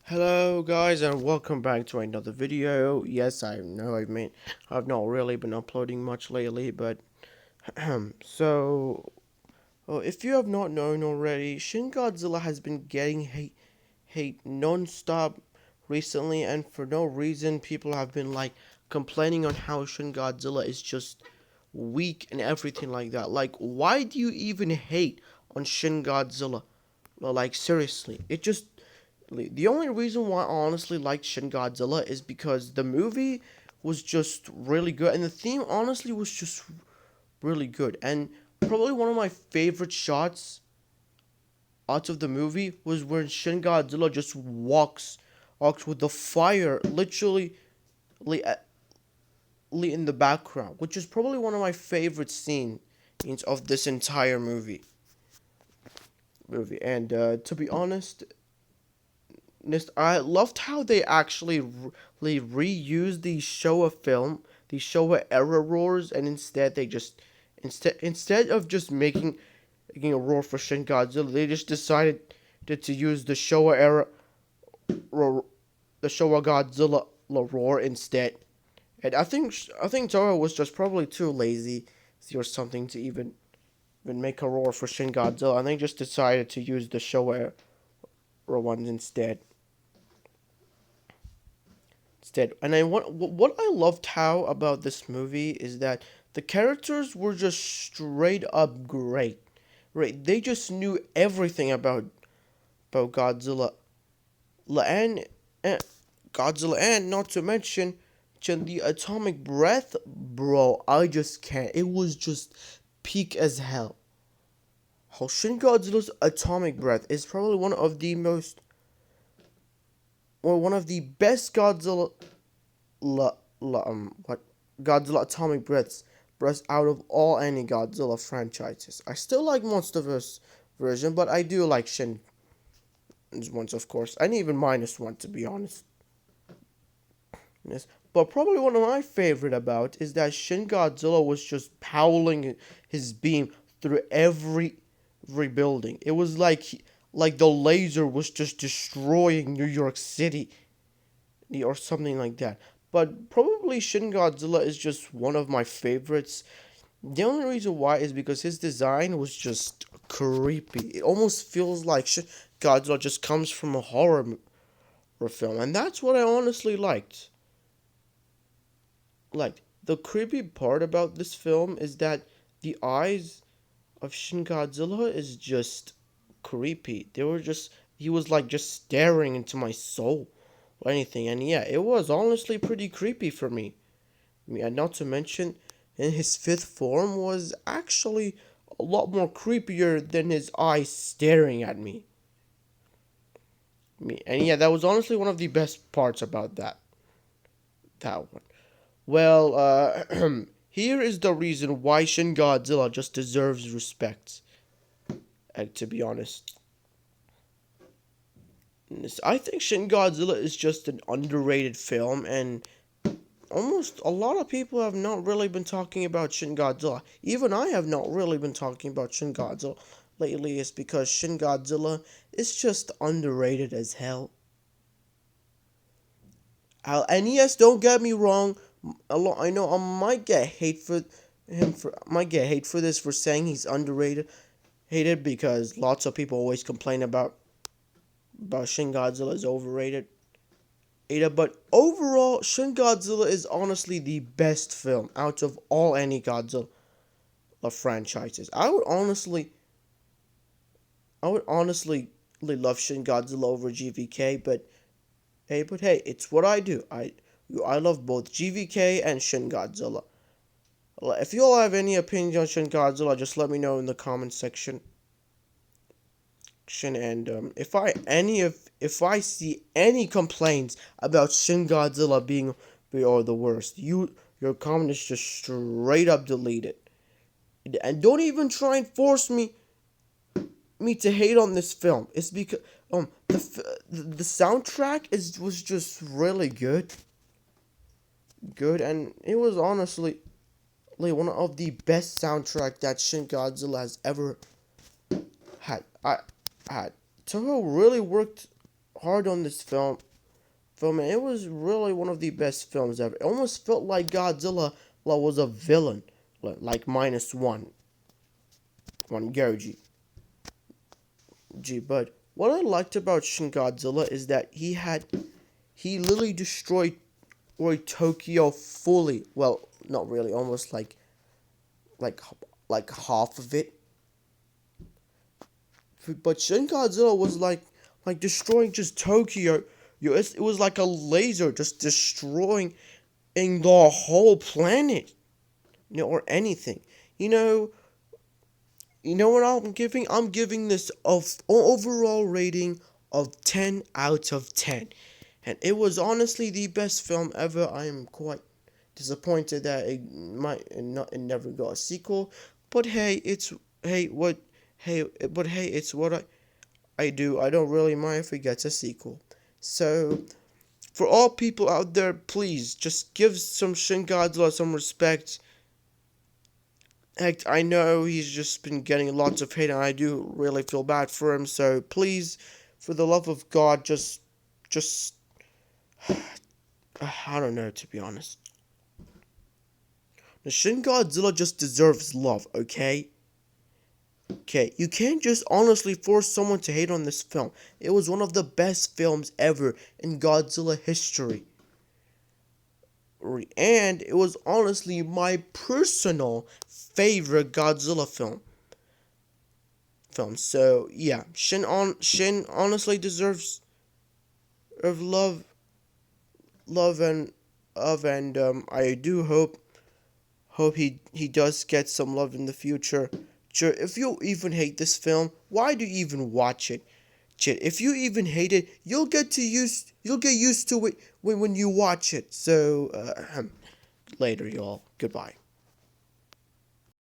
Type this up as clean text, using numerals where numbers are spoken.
Hello guys and welcome back to another video. Yes, I know I've not really been uploading much lately, but if you have not known already, Shin Godzilla has been getting hate non-stop recently, and for no reason people have been like complaining on how Shin Godzilla is just weak and everything like that. Like, why do you even hate on Shin Godzilla? Well, like, seriously, the only reason why I honestly liked Shin Godzilla is because the movie was just really good, and the theme honestly was just really good. And probably one of my favorite shots out of the movie was when Shin Godzilla just walks with the fire literally in the background, which is probably one of my favorite scenes of this entire And to be honest, I loved how they actually reused the Showa film, the Showa era roars, and instead they just instead of just making a roar for Shin Godzilla, they just decided to use the Showa era roar, the Showa Godzilla roar instead. And I think Toho was just probably too lazy or something to even make a roar for Shin Godzilla, and they just decided to use the Showa era ones instead. And what I loved how about this movie is that the characters were just straight up great. Right, they just knew everything about and, and Godzilla, and not to mention the atomic breath, bro. I just can't. It was just peak as hell. How Shin Godzilla's atomic breath is probably one of the best what Godzilla atomic breaths out of all any Godzilla franchises. I still like Monsterverse version, but I do like Shin ones, of course, and even minus one, to be honest. Yes. But probably one of my favorite about is that Shin Godzilla was just powering his beam through every building. It was like the laser was just destroying New York City or something like that. But probably Shin Godzilla is just one of my favorites. The only reason why is because his design was just creepy. It almost feels like Godzilla just comes from a horror film, and that's what I honestly liked. Like, the creepy part about this film is that the eyes of Shin Godzilla is just creepy. He was like just staring into my soul or anything, and yeah, it was honestly pretty creepy for me. And not to mention, in his fifth form was actually a lot more creepier than his eyes staring at me. And yeah, that was honestly one of the best parts about that one. Well, here is the reason why Shin Godzilla just deserves respect. To be honest, I think Shin Godzilla is just an underrated film, and almost a lot of people have not really been talking about Shin Godzilla. Even I have not really been talking about Shin Godzilla lately. It's because Shin Godzilla is just underrated as hell. And yes, don't get me wrong. I know I might get hate for might get hate for this for saying he's underrated, hated because lots of people always complain about Shin Godzilla is overrated. But overall, Shin Godzilla is honestly the best film out of all any Godzilla franchises. I would honestly love Shin Godzilla over GVK, but hey, it's what I do. I love both GVK and Shin Godzilla. If you all have any opinion on Shin Godzilla, just let me know in the comment section. And if I see any complaints about Shin Godzilla being the worst, your comment is just straight up deleted. And don't even try and force me to hate on this film. It's because the soundtrack was just really good, and it was honestly like one of the best soundtrack that Shin Godzilla has ever had. I had Toho really worked hard on this film, and it was really one of the best films ever. It almost felt like Godzilla was a villain, like one Goji. But what I liked about Shin Godzilla is that he literally destroyed Tokyo fully. Well, not really, almost like like half of it. But Shin Godzilla was like destroying just Tokyo. It was like a laser just destroying in the whole planet, or anything. You know, you know what I'm giving? I'm giving this of overall rating of 10 out of 10. And it was honestly the best film ever. I am quite disappointed that it never got a sequel. But hey, hey what it's what I do. I don't really mind if it gets a sequel. So for all people out there, please just give some Shin Godzilla some respect. Heck, I know he's just been getting lots of hate, and I do really feel bad for him. So please, for the love of God, just I don't know, to be honest. The Shin Godzilla just deserves love, okay? Okay, you can't just honestly force someone to hate on this film. It was one of the best films ever in Godzilla history. And it was honestly my personal favorite Godzilla film. So yeah, Shin honestly deserves of love and I do hope he does get some love in the future. Sure, if you even hate this film, why do you even watch it? If you even hate it, you'll get used to it when you watch it. So later, y'all. Goodbye.